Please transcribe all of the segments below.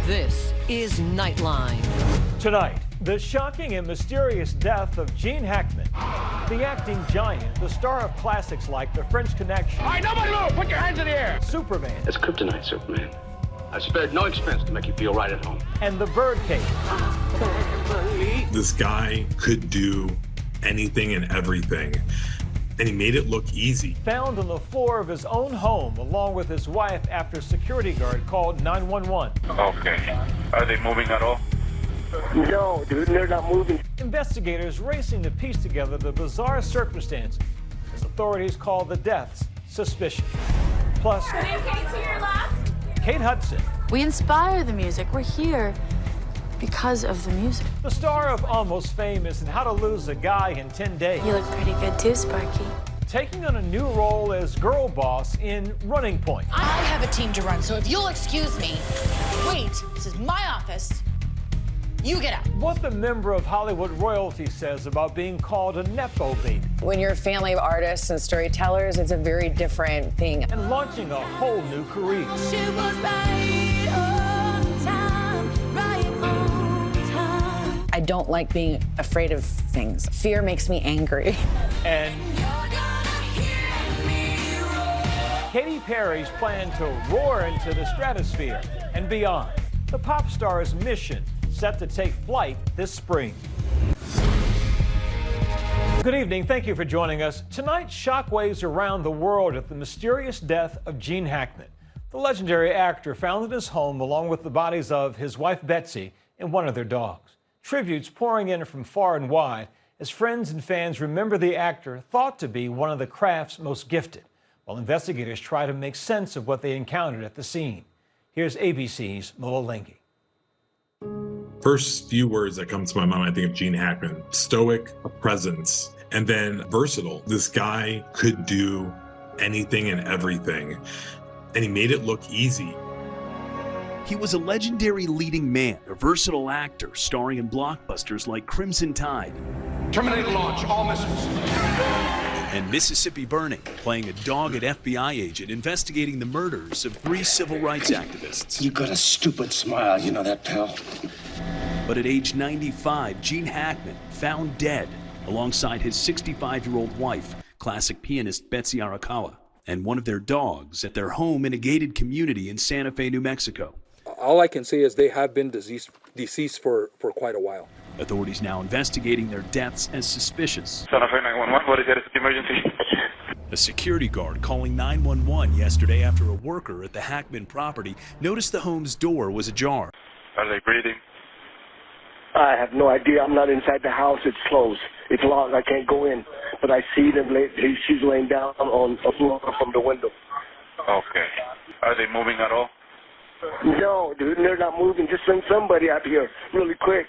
This is Nightline. Tonight, the shocking and mysterious death of Gene Hackman, the acting giant, the star of classics like The French Connection. All right, nobody move! Put your hands in the air! Superman. It's kryptonite, Superman. I spared no expense to make you feel right at home. And The Birdcage. This guy could do anything and everything, and he made it look easy. Found on the floor of his own home along with his wife after a security guard called 911. Okay. Are they moving at all? No, dude, they're not moving. Investigators racing to piece together the bizarre circumstances as authorities call the deaths suspicious. Plus, Kate Hudson, we inspire the music. We're here because of the music. the star of Almost Famous and How to Lose a Guy in 10 Days. You look pretty good too, Sparky. Taking on a new role as girl boss in Running Point. I have a team to run, so if you'll excuse me. Wait, this is my office. You get out. What the member of Hollywood royalty says about being called a Nepo baby. When you're a family of artists and storytellers, it's a very different thing. And launching a whole new career. I don't like being afraid of things. Fear makes me angry. And Katy Perry's plan to roar into the stratosphere and beyond. The pop star's mission set to take flight this spring. Good evening. Thank you for joining us. Tonight, shockwaves around the world at the mysterious death of Gene Hackman. The legendary actor found in his home along with the bodies of his wife Betsy and one of their dogs. Tributes pouring in from far and wide as friends and fans remember the actor thought to be one of the craft's most gifted, while investigators try to make sense of what they encountered at the scene. Here's ABC's Mola Lengi. First few words that come to my mind, I think of Gene Hackman: stoic, presence, and then versatile. This guy could do anything and everything, and he made it look easy. He was a legendary leading man, a versatile actor starring in blockbusters like Crimson Tide. Terminator launch, all missiles. And Mississippi Burning, playing a dogged FBI agent investigating the murders of 3 civil rights activists. You got a stupid smile, you know that, pal? But at age 95, Gene Hackman found dead alongside his 65-year-old wife, classic pianist Betsy Arakawa, and one of their dogs at their home in a gated community in Santa Fe, New Mexico. All I can say is they have been deceased for quite a while. Authorities now investigating their deaths as suspicious. Santa Fe 911, what is the emergency? A security guard calling 911 yesterday after a worker at the Hackman property noticed the home's door was ajar. Are they breathing? I have no idea. I'm not inside the house. It's closed. It's locked. I can't go in. But I see them. She's laying down on a floor from the window. Okay. Are they moving at all? No, dude, they're not moving. Just send somebody out here really quick.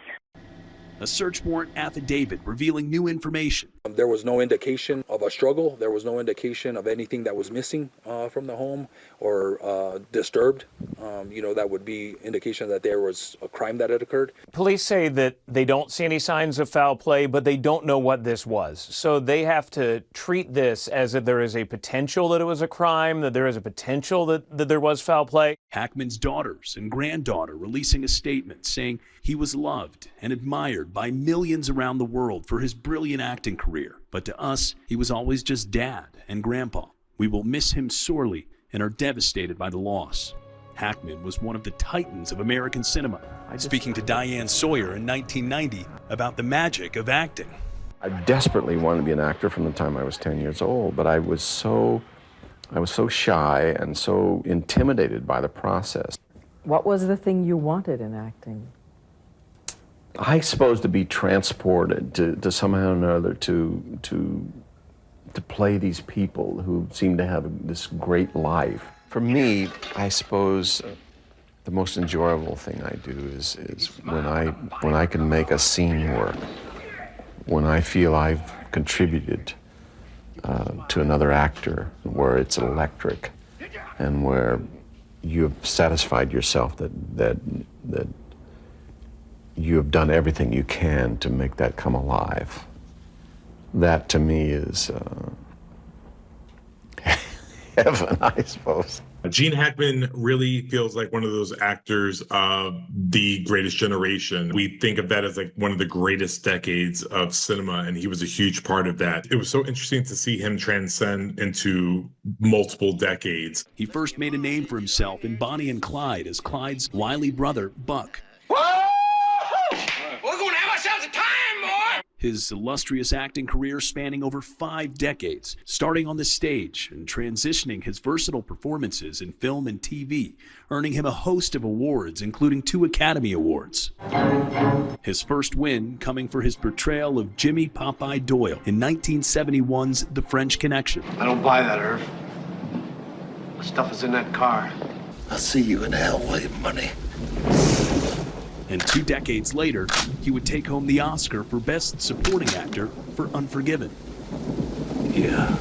A search warrant affidavit revealing new information. There was no indication of a struggle. There was no indication of anything that was missing from the home or disturbed. That would be indication that there was a crime that had occurred. Police say that they don't see any signs of foul play, but they don't know what this was. So they have to treat this as if there is a potential that it was a crime, that there is a potential that there was foul play. Hackman's daughters and granddaughter releasing a statement saying he was loved and admired by millions around the world for his brilliant acting career. But to us, he was always just dad and grandpa. We will miss him sorely and are devastated by the loss. Hackman was one of the titans of American cinema, speaking to Diane Sawyer in 1990 about the magic of acting. I desperately wanted to be an actor from the time I was 10 years old, but I was so shy and so intimidated by the process. What was the thing you wanted in acting? I suppose to be transported to somehow or another to play these people who seem to have this great life. For me, I suppose the most enjoyable thing I do is when I can make a scene work, when I feel I've contributed to another actor, where it's electric, and where you have satisfied yourself that you have done everything you can to make that come alive. That to me is heaven, I suppose. Gene Hackman really feels like one of those actors of the greatest generation. We think of that as like one of the greatest decades of cinema, and he was a huge part of that. It was so interesting to see him transcend into multiple decades. He first made a name for himself in Bonnie and Clyde as Clyde's wily brother, Buck. We're going to have ourselves a time, boy! His illustrious acting career spanning over 5 decades, starting on the stage and transitioning his versatile performances in film and TV, earning him a host of awards, including 2 Academy Awards. His first win coming for his portrayal of Jimmy Popeye Doyle in 1971's The French Connection. I don't buy that, Irv. The stuff is in that car. I'll see you in hell, William Money. And 2 decades later, he would take home the Oscar for Best Supporting Actor for Unforgiven. Yeah.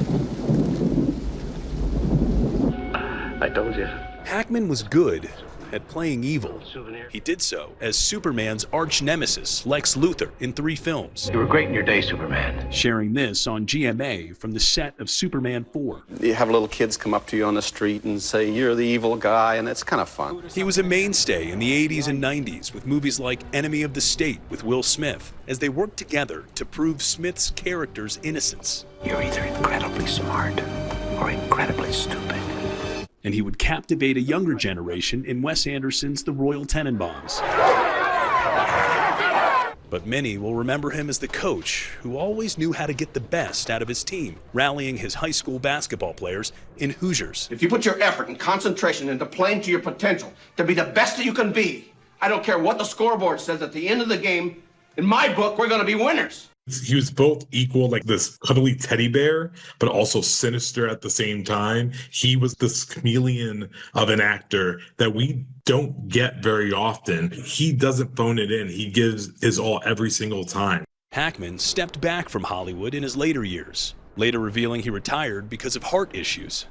I told you. Hackman was good at playing evil. He did so as Superman's arch nemesis, Lex Luthor, in 3 films. You were great in your day, Superman. Sharing this on GMA from the set of Superman 4. You have little kids come up to you on the street and say, you're the evil guy, and it's kind of fun. He was a mainstay in the 80s and 90s with movies like Enemy of the State with Will Smith, as they worked together to prove Smith's character's innocence. You're either incredibly smart or incredibly stupid. And he would captivate a younger generation in Wes Anderson's The Royal Tenenbaums. But many will remember him as the coach who always knew how to get the best out of his team, rallying his high school basketball players in Hoosiers. If you put your effort and concentration into playing to your potential, to be the best that you can be, I don't care what the scoreboard says at the end of the game, in my book, we're going to be winners. He was both equal, like this cuddly teddy bear, but also sinister at the same time. He was this chameleon of an actor that we don't get very often. He doesn't phone it in. He gives his all every single time. Hackman stepped back from Hollywood in his later years, later revealing he retired because of heart issues.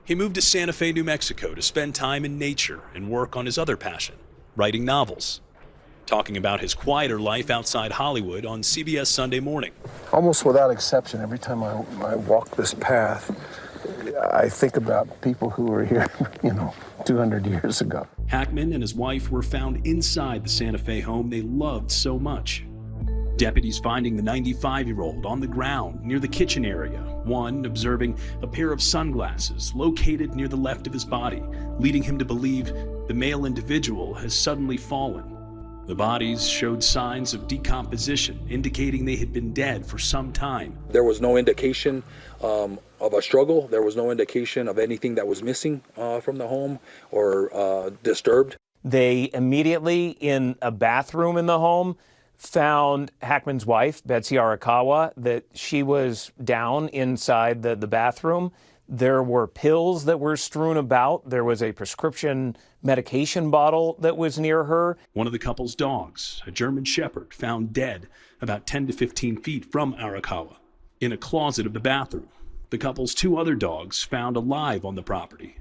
He moved to Santa Fe, New Mexico to spend time in nature and work on his other passion, writing novels. Talking about his quieter life outside Hollywood on CBS Sunday Morning. Almost without exception, every time I walk this path, I think about people who were here, 200 years ago. Hackman and his wife were found inside the Santa Fe home they loved so much. Deputies finding the 95-year-old on the ground near the kitchen area, one observing a pair of sunglasses located near the left of his body, leading him to believe the male individual has suddenly fallen. The bodies showed signs of decomposition, indicating they had been dead for some time. There was no indication of a struggle. There was no indication of anything that was missing from the home or disturbed. They immediately, in a bathroom in the home, found Hackman's wife, Betsy Arakawa, that she was down inside the bathroom. There were pills that were strewn about. There was a prescription medication bottle that was near her. One of the couple's dogs, a German Shepherd, found dead about 10 to 15 feet from Arakawa in a closet of the bathroom. The couple's 2 other dogs found alive on the property.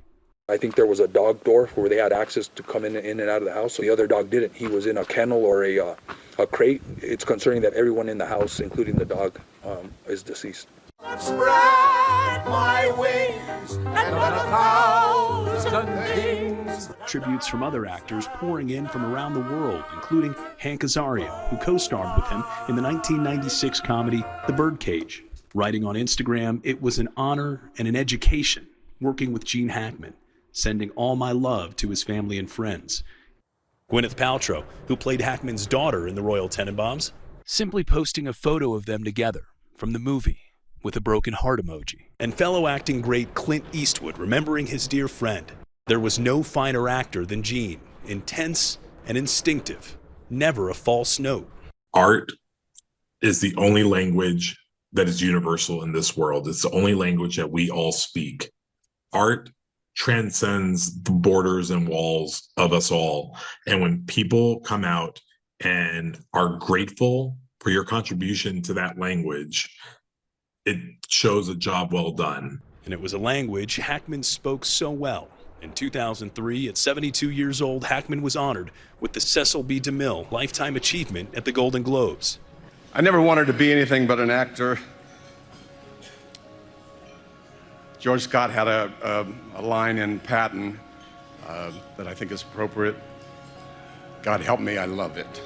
I think there was a dog door where they had access to come in and out of the house. So the other dog didn't. He was in a kennel or a crate. It's concerning that everyone in the house, including the dog, is deceased. Spread my wings and run 1,000 things. Tributes from other actors pouring in from around the world, including Hank Azaria, who co-starred with him in the 1996 comedy The Birdcage. Writing on Instagram, it was an honor and an education working with Gene Hackman, sending all my love to his family and friends. Gwyneth Paltrow, who played Hackman's daughter in The Royal Tenenbaums, simply posting a photo of them together from the movie with a broken heart emoji. And fellow acting great Clint Eastwood remembering his dear friend. There was no finer actor than Gene, intense and instinctive, never a false note. Art is the only language that is universal in this world. It's the only language that we all speak. Art transcends the borders and walls of us all. And when people come out and are grateful for your contribution to that language, it shows a job well done. And it was a language Hackman spoke so well. In 2003, at 72 years old, Hackman was honored with the Cecil B. DeMille Lifetime Achievement at the Golden Globes. I never wanted to be anything but an actor. George Scott had a line in Patton that I think is appropriate. God help me, I love it.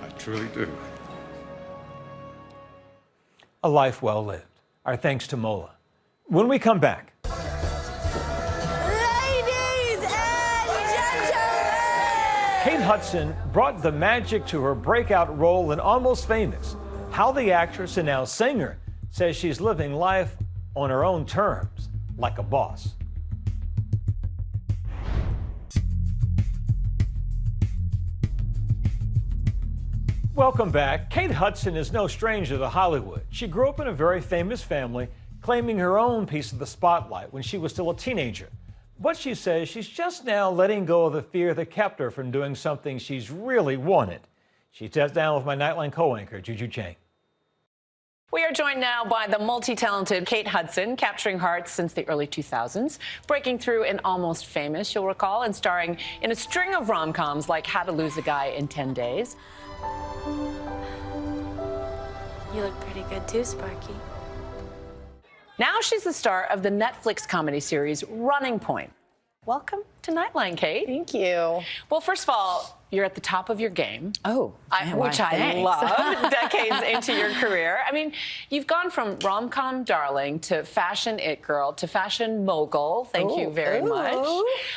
I truly do. A life well lived. Our thanks to Mola. When we come back. Ladies and gentlemen! Kate Hudson brought the magic to her breakout role in Almost Famous. How the actress and now singer says she's living life on her own terms, like a boss. Welcome back. Kate Hudson is no stranger to Hollywood. She grew up in a very famous family, claiming her own piece of the spotlight when she was still a teenager. But she says she's just now letting go of the fear that kept her from doing something she's really wanted. She sat down with my Nightline co-anchor, Juju Chang. We are joined now by the multi-talented Kate Hudson, capturing hearts since the early 2000s, breaking through in Almost Famous, you'll recall, and starring in a string of rom-coms like How to Lose a Guy in 10 Days. You look pretty good too, Sparky. Now she's the star of the Netflix comedy series Running Point. Welcome to Nightline, Kate. Thank you. Well, first of all, you're at the top of your game. Oh, which I love, decades into your career. I mean, you've gone from rom-com darling to fashion it girl to fashion mogul. Thank you very much.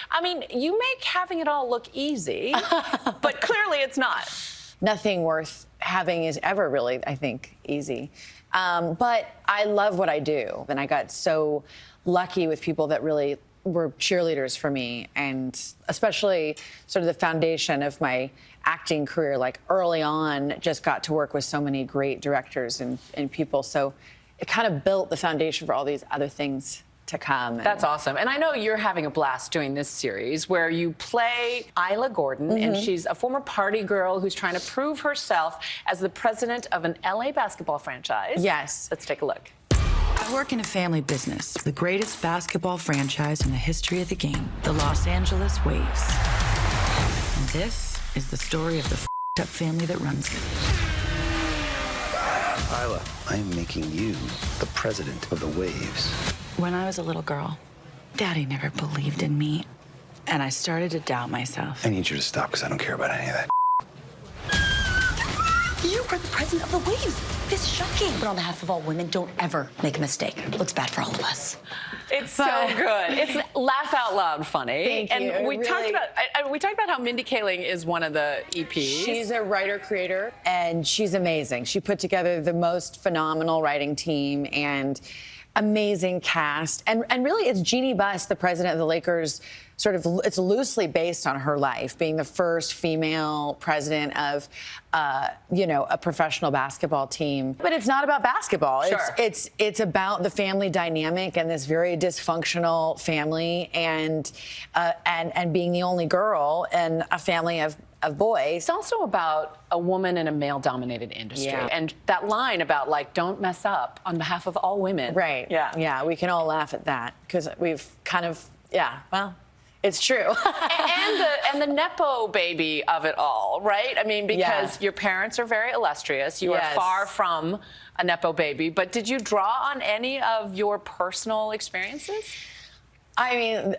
I mean, you make having it all look easy, but clearly it's not. Nothing worth having is ever really, I think, easy. But I love what I do. And I got so lucky with people that really were cheerleaders for me, and especially sort of the foundation of my acting career, like early on, just got to work with so many great directors and people. So it kind of built the foundation for all these other things to come. That's awesome. And I know you're having a blast doing this series where you play Isla Gordon, and she's a former party girl who's trying to prove herself as the president of an LA basketball franchise. Yes. Let's take a look. I work in a family business, the greatest basketball franchise in the history of the game, the Los Angeles Waves. And this is the story of the f***ed up family that runs it. Isla, I am making you the president of the Waves. When I was a little girl, Daddy never believed in me, and I started to doubt myself. I need you to stop because I don't care about any of that. You are the president of the Waves. This is shocking. But on behalf of all women, don't ever make a mistake. It looks bad for all of us. It's so good. It's laugh out loud funny. Thank you. And we Really... talked about how Mindy Kaling is one of the EPs. She's a writer-creator, and she's amazing. She put together the most phenomenal writing team and amazing cast. And really, it's Jeannie Buss, the president of the Lakers, sort of, it's loosely based on her life, being the first female president of, a professional basketball team. But it's not about basketball. Sure. It's about the family dynamic and this very dysfunctional family, and being the only girl in a family of boys. It's also about a woman in a male-dominated industry. Yeah. And that line about, like, don't mess up on behalf of all women. Right. Yeah, we can all laugh at that because we've kind of, well, it's true. and the Nepo baby of it all, right? I mean, because your parents are very illustrious. You are far from a Nepo baby. But did you draw on any of your personal experiences? I mean,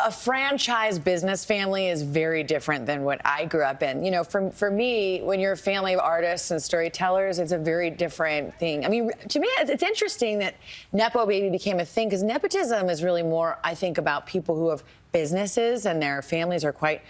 a franchise business family is very different than what I grew up in. You know, for me, when you're a family of artists and storytellers, it's a very different thing. I mean, to me, it's interesting that Nepo baby became a thing because nepotism is really more, I think, about people who have businesses and their families are quite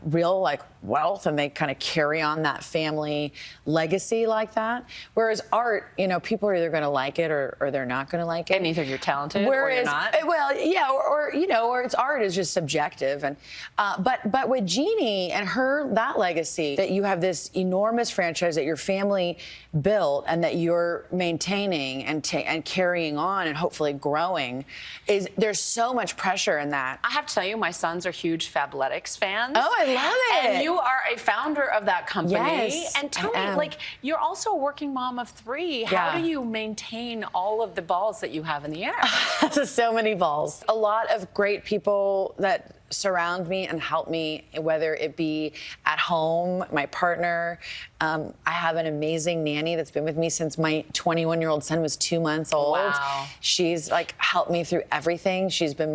real wealth, and they kind of carry on that family legacy like that. Whereas art, people are either going to like it or they're not going to like it. And either you're talented or you're not. Well, yeah, or it's art is just subjective. And but with Jeannie and that legacy, that you have this enormous franchise that your family built and that you're maintaining and carrying on and hopefully growing, there's so much pressure in that. I have to tell you, my sons are huge Fabletics fans. Oh, I love it. And you are a founder of that company. Yes, and tell me, you're also a working mom of 3. How do you maintain all of the balls that you have in the air? So many balls. A lot of great people that surround me and help me, whether it be at home, my partner. I have an amazing nanny that's been with me since my 21-year-old son was 2 months old. Wow. She's like helped me through everything. She's been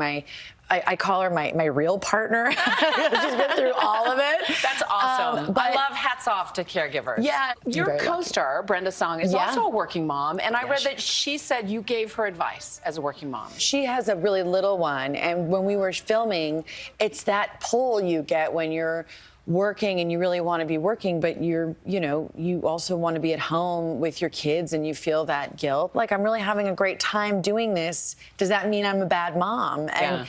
I call her my real partner. She's been through all of it. That's awesome. But I love hats off to caregivers. Yeah. Your co-star, Brenda Song, is Yeah. also a working mom, and I Yeah, read that she said you gave her advice as a working mom. She has a really little one, and when we were filming, it's that pull you get when you're working and you really want to be working, but you also want to be at home with your kids and you feel that guilt. Like, I'm really having a great time doing this. Does that mean I'm a bad mom? And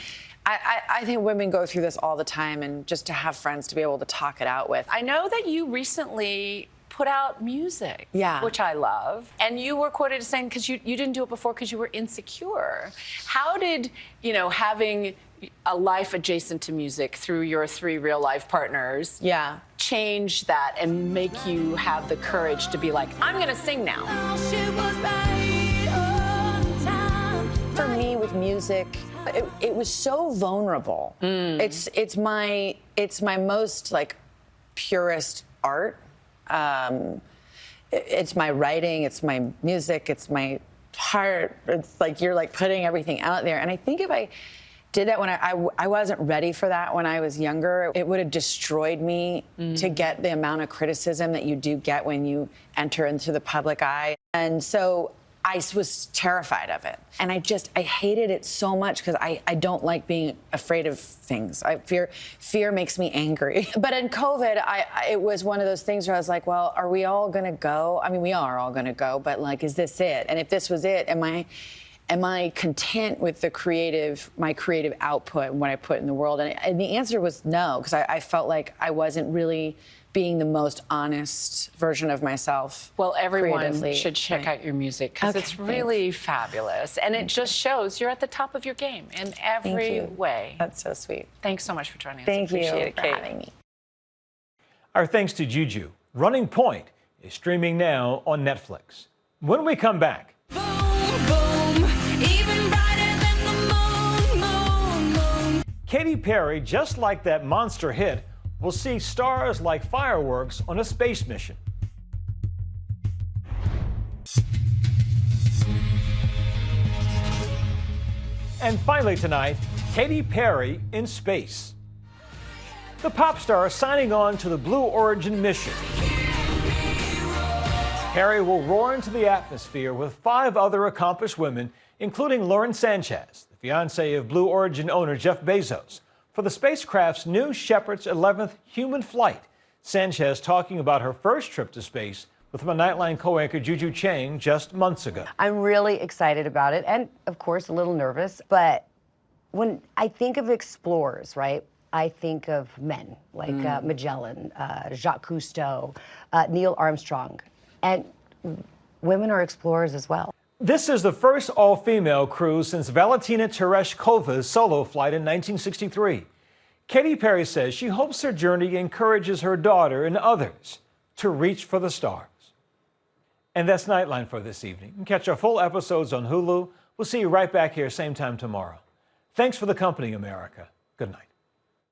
I think women go through this all the time, and just to have friends to be able to talk it out with. I know that you recently put out music, Yeah. which I love, and you were quoted as saying, because you didn't do it before because you were insecure. How did, having a life adjacent to music through your 3 real-life partners change that and make you have the courage to be like, I'm going to sing now? For me, with music, it was so vulnerable. It's my most purest art. It's my writing, it's my music, it's my heart. It's like you're putting everything out there. And I think if I did that when I wasn't ready for that when I was younger, it would have destroyed me to get the amount of criticism that you do get when you enter into the public eye. And so I was terrified of it. And I hated it so much because I don't like being afraid of things. Fear makes me angry. But in COVID, it was one of those things where I was like, well, are we all gonna go? I mean, we are all gonna go, but is this it? And if this was it, am I content with my creative output and what I put in the world? And the answer was no, because I felt like I wasn't really being the most honest version of myself. Well, everyone creatively. should check out your music because it's really fabulous. And it just shows you're at the top of your game in every way. That's so sweet. Thanks so much for joining us. Thank you Appreciate it, for Kate. having me. Our thanks to Juju. Running Point is streaming now on Netflix. When we come back, Katy Perry, just like that monster hit, will see stars like fireworks on a space mission. And finally tonight, Katy Perry in space. The pop star signing on to the Blue Origin mission. Perry will roar into the atmosphere with 5 other accomplished women, including Lauren Sanchez, the fiancée of Blue Origin owner Jeff Bezos, for the spacecraft's New Shepard's 11th human flight. Sanchez talking about her first trip to space with my Nightline co-anchor Juju Chang just months ago. I'm really excited about it and, of course, a little nervous. But when I think of explorers, right, I think of men like Magellan, Jacques Cousteau, Neil Armstrong. And women are explorers as well. This is the first all-female crew since Valentina Tereshkova's solo flight in 1963. Katy Perry says she hopes her journey encourages her daughter and others to reach for the stars. And that's Nightline for this evening. You can catch our full episodes on Hulu. We'll see you right back here same time tomorrow. Thanks for the company, America. Good night.